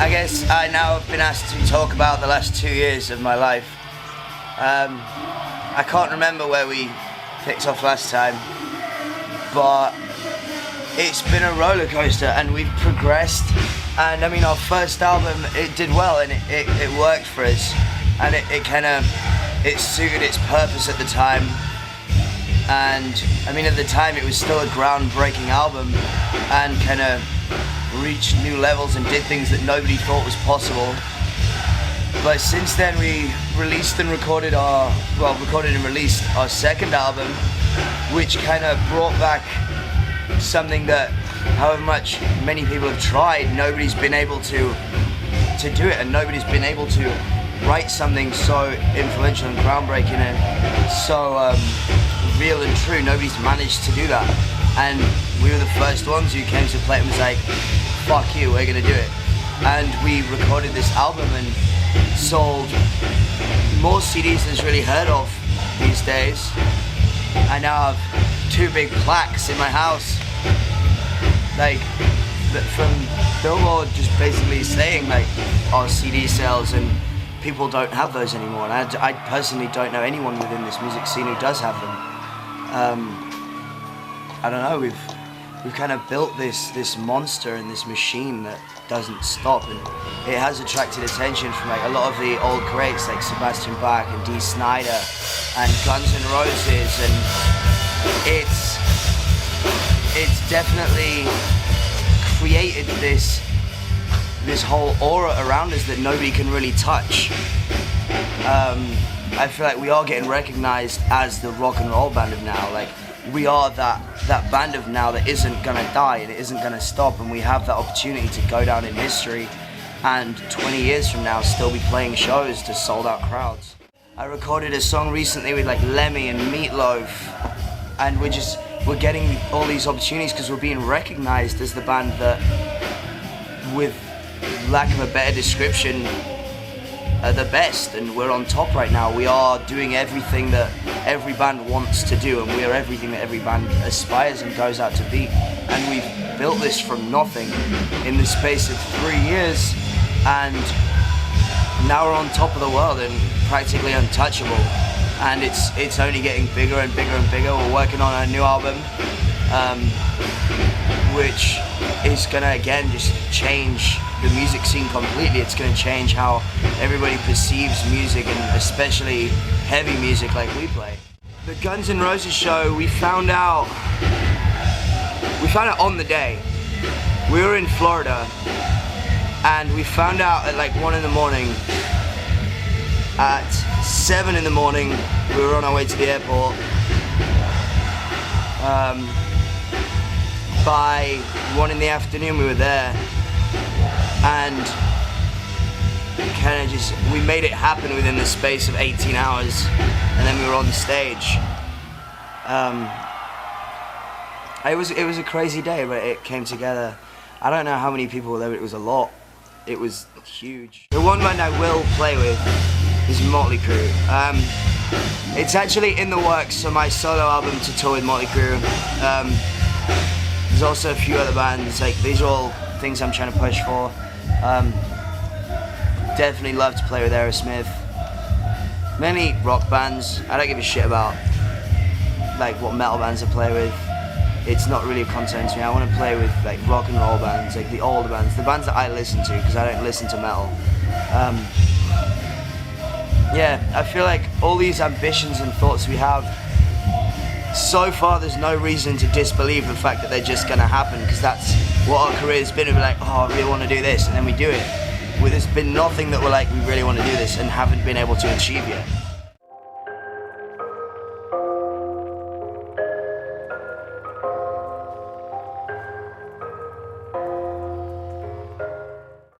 I guess I now have been asked to talk about the last 2 years of my life. I can't remember where we picked off last time, but it's been a roller coaster and we've progressed. And I mean, our first album, it did well and it worked for us, and it suited its purpose at the time. And I mean, at the time it was still a groundbreaking album and kind of reached new levels and did things that nobody thought was possible. But since then we released and recorded and released our second album, which kind of brought back something that, however much many people have tried, nobody's been able to do it, and nobody's been able to write something so influential and groundbreaking and so real and true. Nobody's managed to do that, and we were the first ones who came to play it and was like, fuck you, we're gonna do it. And we recorded this album and sold more CDs than's really heard of these days. I now have 2 big plaques in my house, like from Billboard, just basically saying like our CD sales, and people don't have those anymore. And I personally don't know anyone within this music scene who does have them. I don't know, we've kind of built this monster and this machine that doesn't stop, and it has attracted attention from like a lot of the old greats like Sebastian Bach and Dee Snider and Guns N' Roses, and it's definitely created this whole aura around us that nobody can really touch. I feel like we are getting recognized as the rock and roll band of now. Like, we are that band of now that isn't gonna die and it isn't gonna stop, and we have that opportunity to go down in history and 20 years from now still be playing shows to sold out crowds. I recorded a song recently with like Lemmy and Meatloaf, and we're getting all these opportunities because we're being recognized as the band that, with lack of a better description, are the best, and we're on top right now. We are doing everything that every band wants to do, and we are everything that every band aspires and goes out to be. And we've built this from nothing in the space of 3 years, and now we're on top of the world and practically untouchable. And it's only getting bigger and bigger and bigger. We're working on a new album, which is gonna again just change the music scene completely. It's gonna change how everybody perceives music, and especially heavy music like we play. The Guns N' Roses show, we found out on the day. We were in Florida, and we found out at like 1 in the morning. At 7 in the morning, we were on our way to the airport. By 1 in the afternoon, we were there, and we made it happen within the space of 18 hours, and then we were on stage. It was a crazy day, but it came together. I don't know how many people were there, but it was a lot. It was huge. The one band I will play with is Motley Crue. It's actually in the works for my solo album to tour with Motley Crue. There's also a few other bands. Like, these are all things I'm trying to push for. Definitely love to play with Aerosmith. Many rock bands. I don't give a shit about like what metal bands I play with. It's not really a concern to me. I want to play with like rock and roll bands, like the older bands, the bands that I listen to, because I don't listen to metal. Yeah, I feel like all these ambitions and thoughts we have, so far there's no reason to disbelieve the fact that they're just going to happen, because that's what our career's been. We're like, oh, I really want to do this, and then we do it. There's been nothing that we're like, we really want to do this and haven't been able to achieve yet.